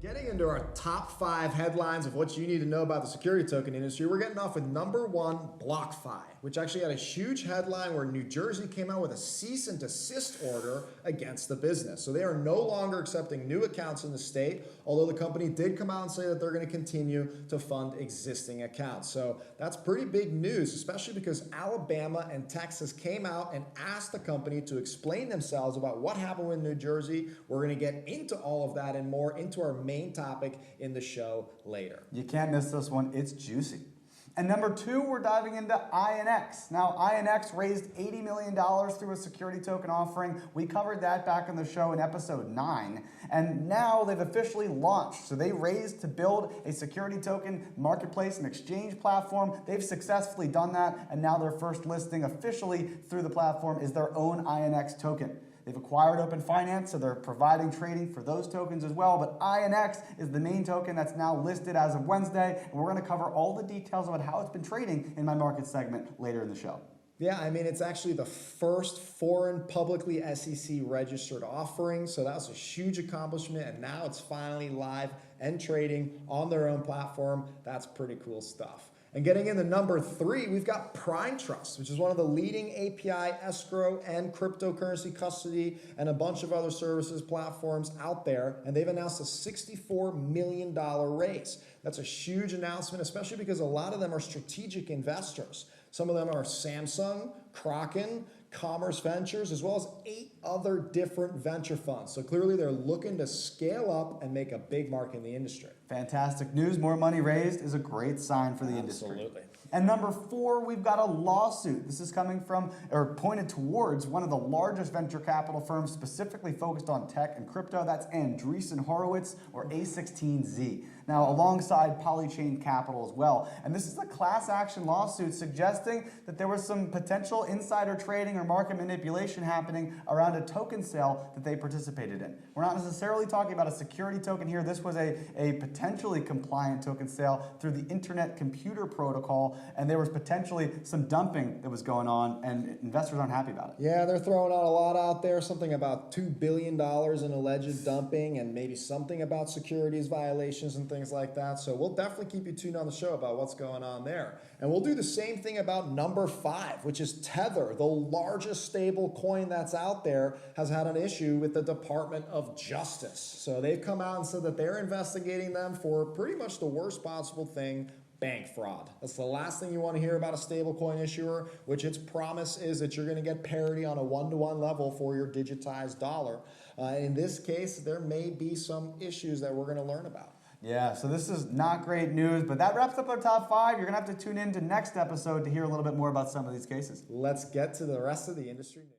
Getting into our top 5 headlines of what you need to know about the security token industry, we're getting off with number 1, BlockFi, which actually had a huge headline where New Jersey came out with a cease and desist order against the business. So they are no longer accepting new accounts in the state, although the company did come out and say that they're going to continue to fund existing accounts. So that's pretty big news, especially because Alabama and Texas came out and asked the company to explain themselves about what happened with New Jersey. We're going to get into all of that and more into our main topic in the show later. You can't miss this one. It's juicy. And number 2, we're diving into INX. Now, INX raised $80 million through a security token offering. We covered that back on the show in episode 9. And now they've officially launched. So they raised to build a security token marketplace and exchange platform. They've successfully done that. And now their first listing officially through the platform is their own INX token. They've acquired Open Finance, so they're providing trading for those tokens as well. But INX is the main token that's now listed as of Wednesday. And we're going to cover all the details about how it's been trading in my market segment later in the show. Yeah, I mean, it's actually the first foreign publicly SEC registered offering. So that was a huge accomplishment. And now it's finally live and trading on their own platform. That's pretty cool stuff. And getting into number 3, we've got Prime Trust, which is one of the leading API escrow and cryptocurrency custody and a bunch of other services platforms out there. And they've announced a $64 million raise. That's a huge announcement, especially because a lot of them are strategic investors. Some of them are Samsung, Kraken, Commerce Ventures, as well as 8 other different venture funds. So clearly they're looking to scale up and make a big mark in the industry. Fantastic news. More money raised is a great sign for the industry. Absolutely. And number 4, we've got a lawsuit. This is coming from, or pointed towards, one of the largest venture capital firms specifically focused on tech and crypto. That's Andreessen Horowitz, or A16Z. Now, alongside Polychain Capital as well. And this is a class action lawsuit suggesting that there was some potential insider trading or market manipulation happening around a token sale that they participated in. We're not necessarily talking about a security token here. This was a potentially compliant token sale through the Internet Computer Protocol, and there was potentially some dumping that was going on, and investors aren't happy about it. Yeah, they're throwing out a lot out there, something about $2 billion in alleged dumping and maybe something about securities violations and things like that. So we'll definitely keep you tuned on the show about what's going on there. And we'll do the same thing about number 5, which is Tether, the largest stable coin that's out there, has had an issue with the Department of Justice. So they've come out and said that they're investigating them for pretty much the worst possible thing: bank fraud. That's the last thing you want to hear about a stablecoin issuer, which its promise is that you're going to get parity on a 1-to-1 level for your digitized dollar. In this case, there may be some issues that we're going to learn about. Yeah, so this is not great news, but that wraps up our top 5. You're going to have to tune in to next episode to hear a little bit more about some of these cases. Let's get to the rest of the industry news.